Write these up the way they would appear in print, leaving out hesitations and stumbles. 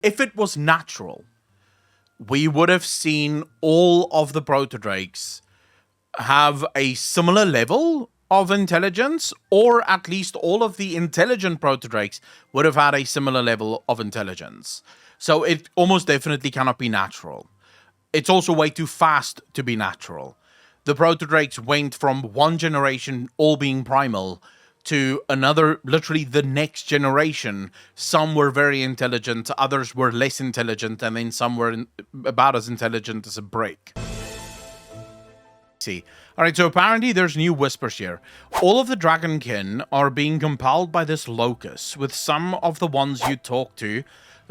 If it was natural, we would have seen all of the Proto Drakes have a similar level of intelligence, or at least all of the intelligent Proto Drakes would have had a similar level of intelligence. So it almost definitely cannot be natural. It's also way too fast to be natural. The Proto Drakes went from one generation all being primal to another, literally the next generation. Some were very intelligent, others were less intelligent, and then some were about as intelligent as a brick. See. Alright, so apparently there's new whispers here. All of the Dragonkin are being compelled by this locus, with some of the ones you talk to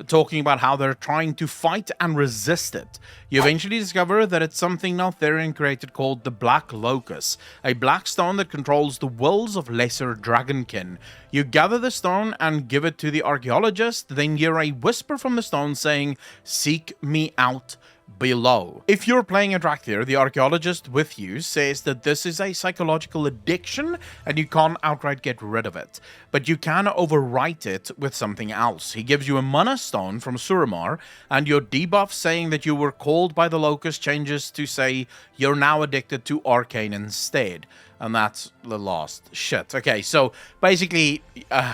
talking about how they're trying to fight and resist it. You eventually discover that it's something Neltharion created called the Black Locus, a black stone that controls the wills of lesser dragonkin. You gather the stone and give it to the archaeologist, then hear a whisper from the stone saying, "Seek me out below." If you're playing a Drakthir, the archaeologist with you says that this is a psychological addiction and you can't outright get rid of it, but you can overwrite it with something else. He gives you a mana stone from Suramar, and your debuff saying that you were called by the locust changes to say you're now addicted to arcane instead. And that's the last shit. Okay, so basically,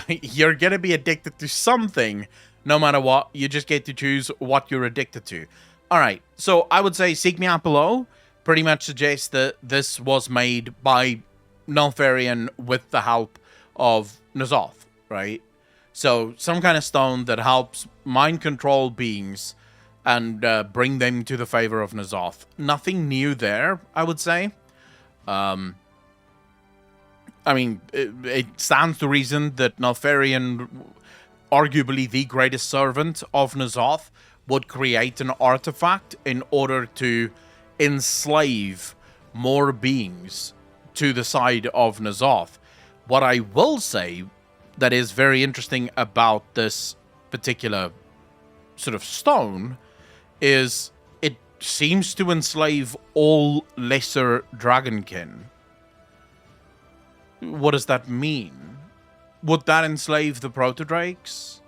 you're gonna be addicted to something no matter what. You just get to choose what you're addicted to. Alright, so I would say Seek Me Out Below pretty much suggests that this was made by Neltharion with the help of N'Zoth, right? So some kind of stone that helps mind control beings and bring them to the favor of N'Zoth. Nothing new there, I would say. I mean, it stands to reason that Neltharion, arguably the greatest servant of N'Zoth, would create an artifact in order to enslave more beings to the side of N'Zoth. What I will say that is very interesting about this particular sort of stone is it seems to enslave all lesser dragonkin. What does that mean? Would that enslave the Proto Drakes?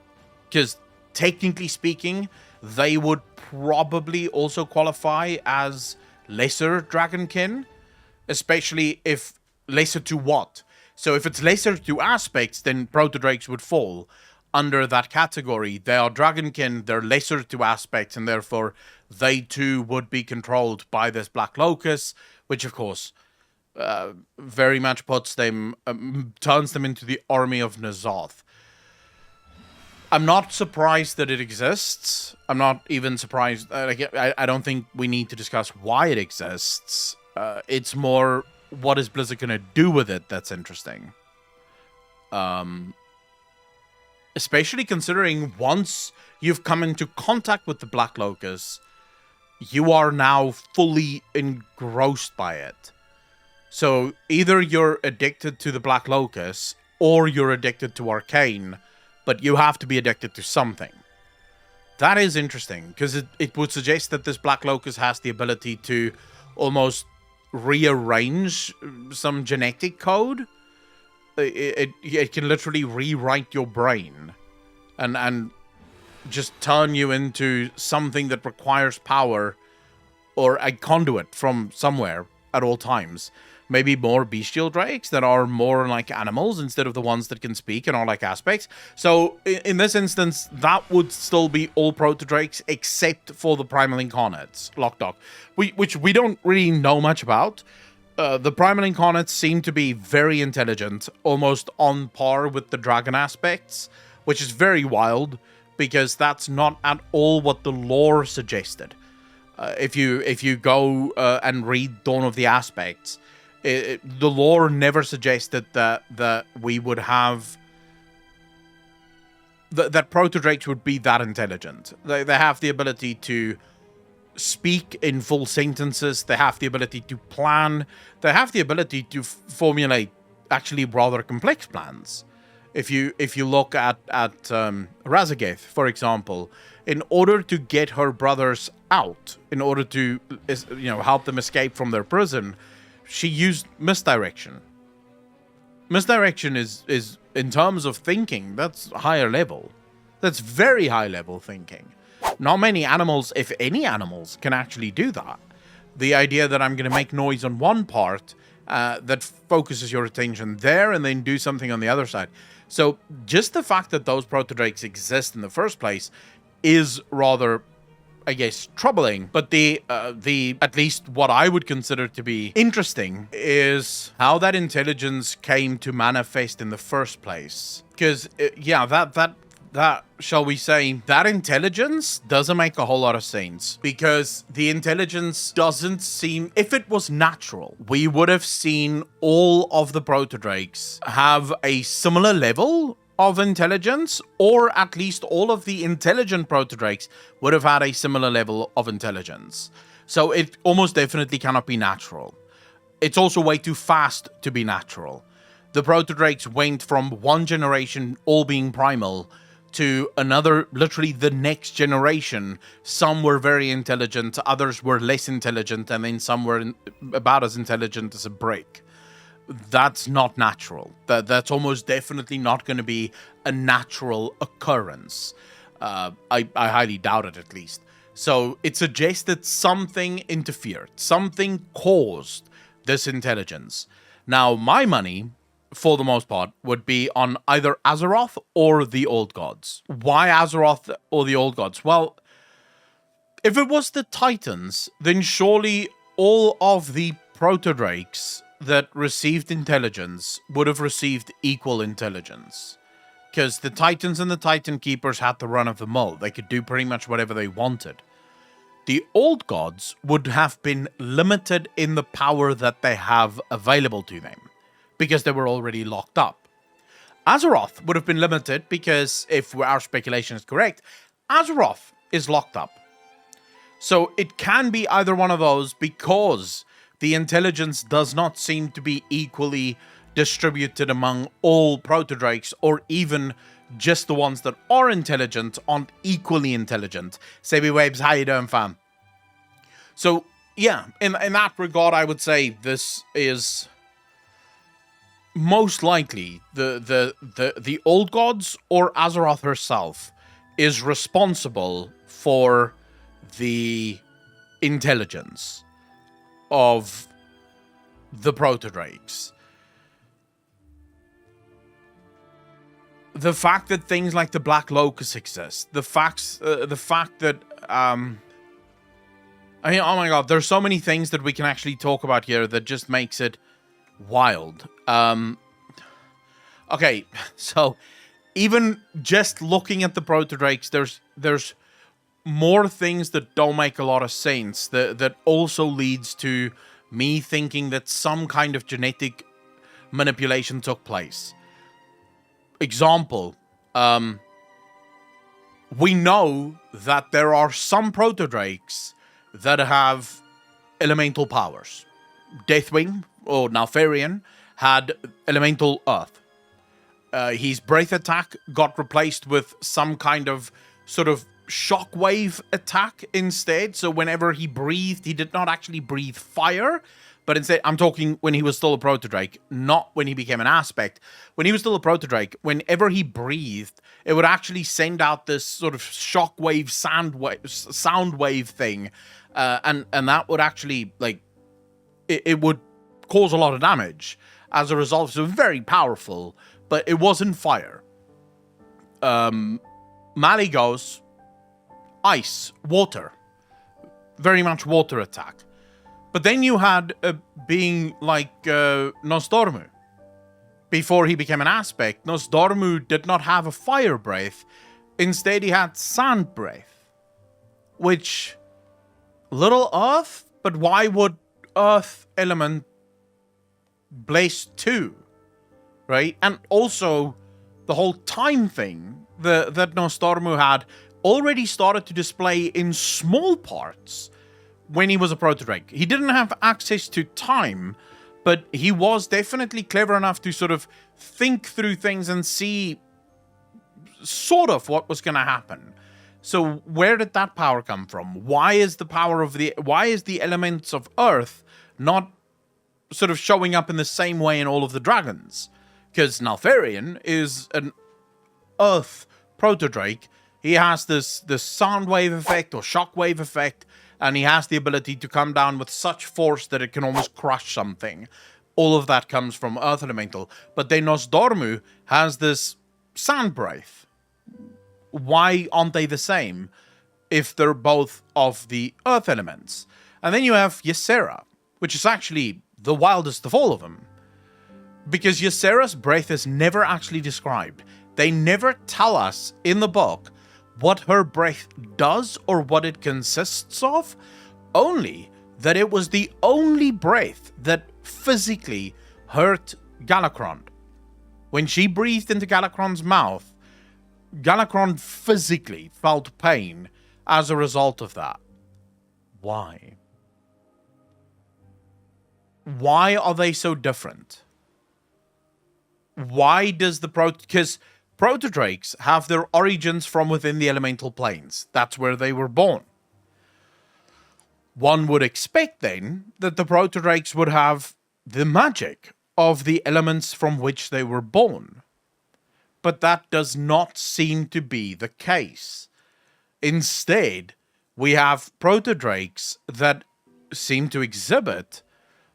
Because technically speaking, they would probably also qualify as lesser dragonkin, especially if lesser to what? So if it's lesser to aspects, then Proto Drakes would fall under that category. They are dragonkin, they're lesser to aspects, and therefore they too would be controlled by this Black Locus, which of course very much puts them, turns them into the army of N'Zoth. I'm not surprised that it exists. I'm not even surprised. I don't think we need to discuss why it exists. It's more, what is Blizzard going to do with it that's interesting. Especially considering once you've come into contact with the Black Locus, you are now fully engrossed by it. So either you're addicted to the Black Locus, or you're addicted to Arcane, but you have to be addicted to something. That is interesting, because it would suggest that this Black Locus has the ability to almost rearrange some genetic code. It can literally rewrite your brain and just turn you into something that requires power or a conduit from somewhere at all times. Maybe more bestial drakes that are more like animals instead of the ones that can speak and are like aspects. So in this instance, that would still be all Proto Drakes except for the Primal Incarnates, Lockdock, which we don't really know much about. The Primal Incarnates seem to be very intelligent, almost on par with the dragon aspects, which is very wild because that's not at all what the lore suggested. If you go and read Dawn of the Aspects, the lore never suggested that we would have that Proto Drakes would be that intelligent. They have the ability to speak in full sentences. They have the ability to plan. They have the ability to formulate actually rather complex plans. If you look at Razageth, for example, in order to get her brothers out, in order to help them escape from their prison, she used misdirection. Misdirection is in terms of thinking, that's higher level. That's very high level thinking. Not many animals, if any animals, can actually do that. The idea that I'm going to make noise on one part that focuses your attention there and then do something on the other side. So just the fact that those Proto Drakes exist in the first place is rather, I guess, troubling. But the at least what I would consider to be interesting is how that intelligence came to manifest in the first place. Because, yeah, that, shall we say, that intelligence doesn't make a whole lot of sense, because the intelligence doesn't seem, if it was natural, we would have seen all of the Proto Drakes have a similar level of intelligence, or at least all of the intelligent Proto Drakes would have had a similar level of intelligence. So it almost definitely cannot be natural. It's also way too fast to be natural. The Proto Drakes went from one generation all being primal to another, literally the next generation. Some were very intelligent, others were less intelligent, and then some were about as intelligent as a brick. That's not natural. That's almost definitely not going to be a natural occurrence. I highly doubt it, at least. So it suggests that something interfered, something caused this intelligence. Now, my money, for the most part, would be on either Azeroth or the Old Gods. Why Azeroth or the Old Gods? Well, if it was the Titans, then surely all of the Proto Drakes that received intelligence would have received equal intelligence. Because the Titans and the Titan Keepers had the run of the mill. They could do pretty much whatever they wanted. The Old Gods would have been limited in the power that they have available to them, because they were already locked up. Azeroth would have been limited because, if our speculation is correct, Azeroth is locked up. So it can be either one of those, because the intelligence does not seem to be equally distributed among all Proto Drakes, or even just the ones that are intelligent aren't equally intelligent. Sebi Webs, how you doing, fam? So, yeah, in that regard, I would say this is most likely the Old Gods, or Azeroth herself is responsible for the intelligence of the Proto Drakes. The fact that things like the Black Locus exist, the fact that I mean, oh my god, there's so many things that we can actually talk about here that just makes it wild. Okay, so even just looking at the Proto Drakes, there's more things that don't make a lot of sense, that also leads to me thinking that some kind of genetic manipulation took place. Example, we know that there are some Proto Drakes that have elemental powers. Deathwing, or Nalfarian, had elemental earth. His breath attack got replaced with some kind of sort of shockwave attack instead. So whenever he breathed, he did not actually breathe fire, but instead, I'm talking when he was still a Proto Drake, not when he became an aspect. When he was still a Proto Drake, whenever he breathed, it would actually send out this sort of shockwave sound wave thing, and that would actually, like, it would cause a lot of damage as a result. So very powerful, but it wasn't fire. Maligos, ice, water, very much water attack. But then you had a being like Nosdormu. Before he became an aspect, Nosdormu did not have a fire breath. Instead, he had sand breath. Which, little earth, but why would earth element blaze too? Right? And also, the whole time thing that Nosdormu had already started to display in small parts when he was a Proto Drake. He didn't have access to time, but he was definitely clever enough to sort of think through things and see sort of what was going to happen. So where did that power come from? Why is the elements of Earth not sort of showing up in the same way in all of the dragons? Because Nalfarian is an Earth Proto Drake, he has this sound wave effect or shock wave effect, and he has the ability to come down with such force that it can almost crush something. All of that comes from Earth Elemental. But then Nosdormu has this Sand Breath. Why aren't they the same if they're both of the Earth elements? And then you have Ysera, which is actually the wildest of all of them. Because Ysera's breath is never actually described. They never tell us in the book what her breath does or what it consists of, only that it was the only breath that physically hurt Galakrond. When she breathed into Galakrond's mouth, Galakrond physically felt pain as a result of that. Why? Why are they so different? Why does the because Proto Drakes have their origins from within the elemental planes. That's where they were born. One would expect then that the Proto Drakes would have the magic of the elements from which they were born. But that does not seem to be the case. Instead, we have Proto Drakes that seem to exhibit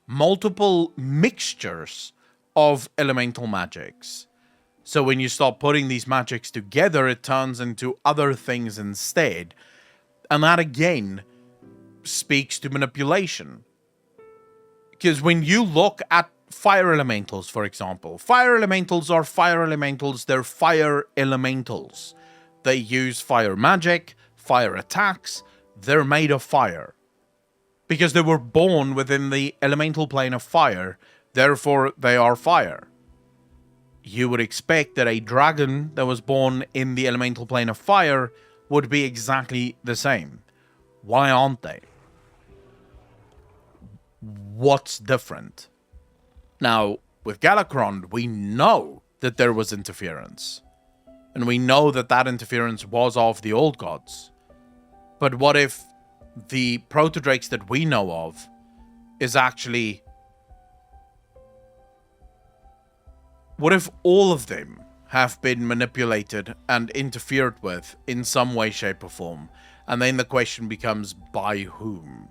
multiple mixtures of elemental magics. So when you start putting these magics together, it turns into other things instead. And that again speaks to manipulation. Because when you look at fire elementals, for example, fire elementals are fire elementals, they're fire elementals. They use fire magic, fire attacks, they're made of fire. Because they were born within the elemental plane of fire, therefore they are fire. You would expect that a dragon that was born in the elemental plane of fire would be exactly the same. Why aren't they? What's different? Now, with Galakrond, we know that there was interference. And we know that that interference was of the old gods. But what if the Proto Drakes that we know of is actually... What if all of them have been manipulated and interfered with in some way, shape, or form? And then the question becomes, by whom?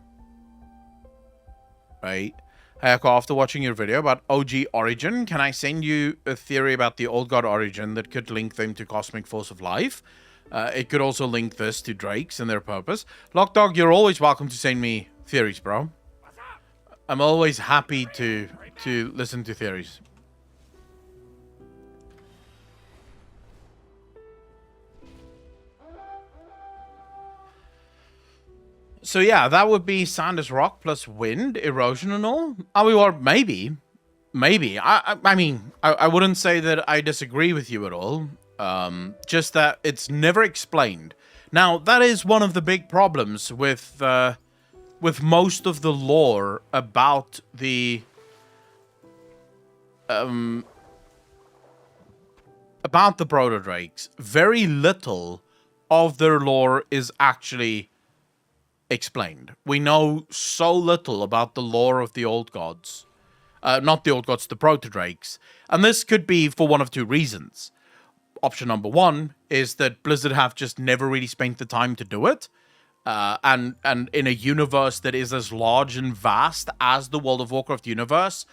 Right? Hayako, after watching your video about OG Origin, can I send you a theory about the Old God Origin that could link them to Cosmic Force of Life? It could also link this to Drakes and their purpose. Lockdog, you're always welcome to send me theories, bro. I'm always happy to listen to theories. So yeah, that would be sand as rock plus wind, erosion and all. Or maybe. I mean, I wouldn't say that I disagree with you at all. Just that it's never explained. Now, that is one of the big problems with most of the lore about the Proto Drakes. Very little of their lore is actually explained. We know so little about the lore of the old gods. Not the old gods, the Proto Drakes. And this could be for one of two reasons. Option number one is that Blizzard have just never really spent the time to do it. And in a universe that is as large and vast as the World of Warcraft universe,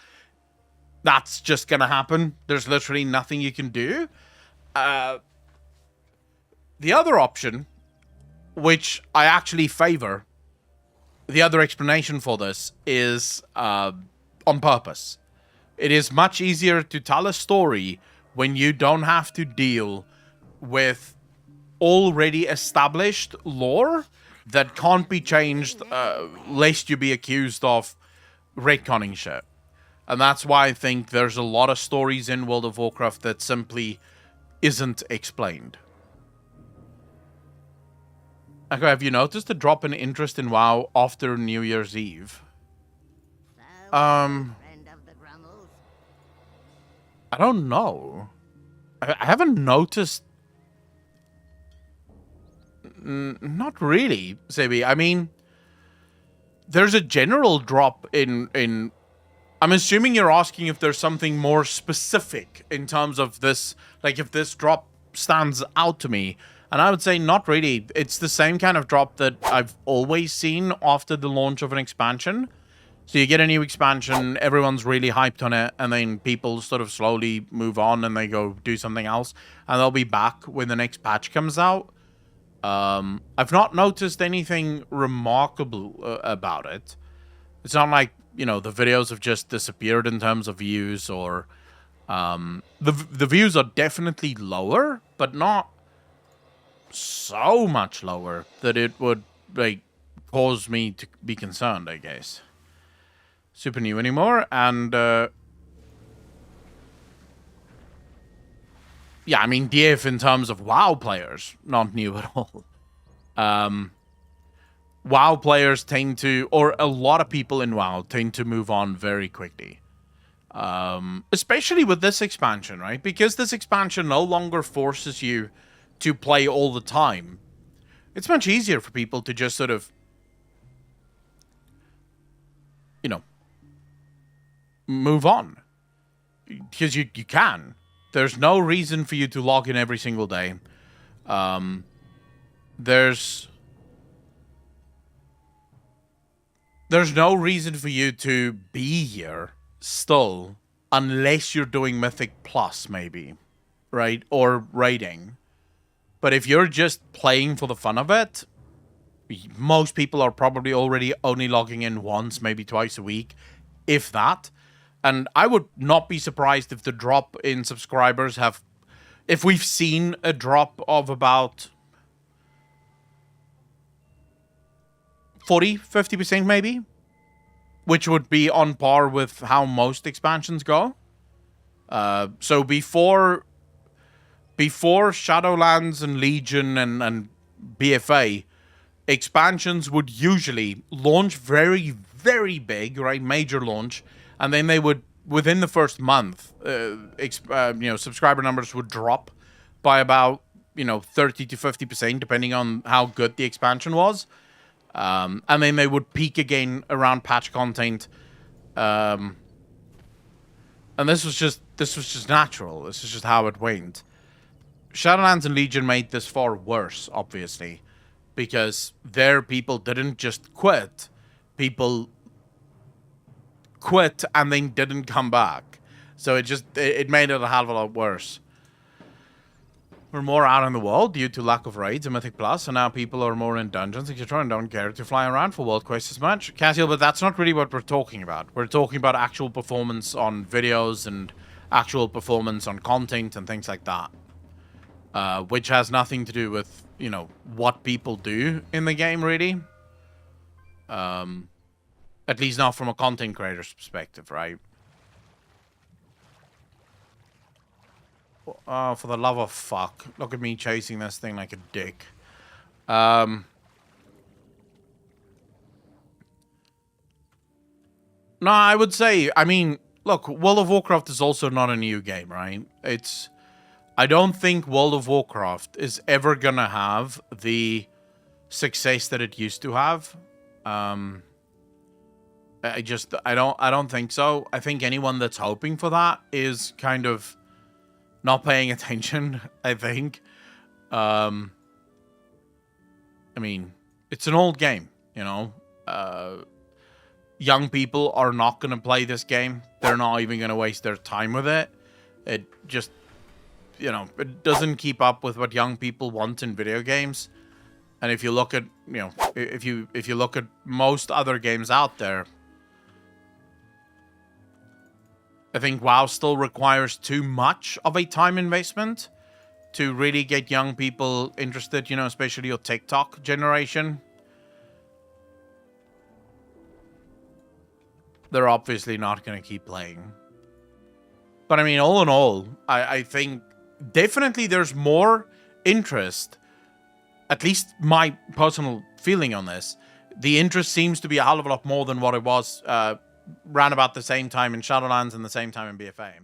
that's just gonna happen. There's literally nothing you can do. The other option, which I actually favor, the other explanation for this is on purpose. It is much easier to tell a story when you don't have to deal with already established lore that can't be changed lest you be accused of retconning shit. And that's why I think there's a lot of stories in World of Warcraft that simply isn't explained. Okay, have you noticed a drop in interest in WoW after New Year's Eve? I don't know. I haven't noticed. Not really, Sebi. I mean, there's a general drop in. I'm assuming you're asking if there's something more specific in terms of this, like if this drop stands out to me. And I would say not really. It's the same kind of drop that I've always seen after the launch of an expansion. So you get a new expansion, everyone's really hyped on it, and then people sort of slowly move on and they go do something else, and they'll be back when the next patch comes out. I've not noticed anything remarkable about it. It's not like, you know, the videos have just disappeared in terms of views, or the views are definitely lower, but not so much lower that it would like cause me to be concerned, I guess. Super new anymore, and yeah, I mean, DF in terms of WoW players, not new at all. WoW players tend to, or a lot of people in WoW tend to move on very quickly. Especially with this expansion, right? Because this expansion no longer forces you to play all the time. It's much easier for people to just sort of, you know, move on. Because you can. There's no reason for you to log in every single day. There's no reason for you to be here still, unless you're doing Mythic Plus, maybe, right? Or raiding. But if you're just playing for the fun of it, most people are probably already only logging in once, maybe twice a week, if that. And I would not be surprised if the drop in subscribers if we've seen a drop of about 40-50% maybe, which would be on par with how most expansions go. So before Shadowlands and Legion and BFA, expansions would usually launch very, very big, right? Major launch. And then they would, within the first month, subscriber numbers would drop by about, 30 to 50%, depending on how good the expansion was. And then they would peak again around patch content. And this was just natural. This is just how it went. Shadowlands and Legion made this far worse, obviously, because their people didn't just quit. People quit and then didn't come back. So it made it a hell of a lot worse. We're more out in the world due to lack of raids and Mythic Plus, and now people are more in dungeons, etc., and don't care to fly around for world quests as much. Cassiel, but that's not really what we're talking about. We're talking about actual performance on videos and actual performance on content and things like that. Which has nothing to do with, what people do in the game, really. At least not from a content creator's perspective, right? Oh, for the love of fuck. Look at me chasing this thing like a dick. No, I would say, look, World of Warcraft is also not a new game, right? I don't think World of Warcraft is ever gonna have the success that it used to have. I don't think so. I think anyone that's hoping for that is kind of not paying attention, I think. It's an old game, young people are not going to play this game. They're not even going to waste their time with it. It just, it doesn't keep up with what young people want in video games. And if you look at, if you look at most other games out there, I think WoW still requires too much of a time investment to really get young people interested, especially your TikTok generation. They're obviously not going to keep playing. But all in all, I think definitely there's more interest, at least my personal feeling on this. The interest seems to be a hell of a lot more than what it was round about the same time in Shadowlands and the same time in BFA.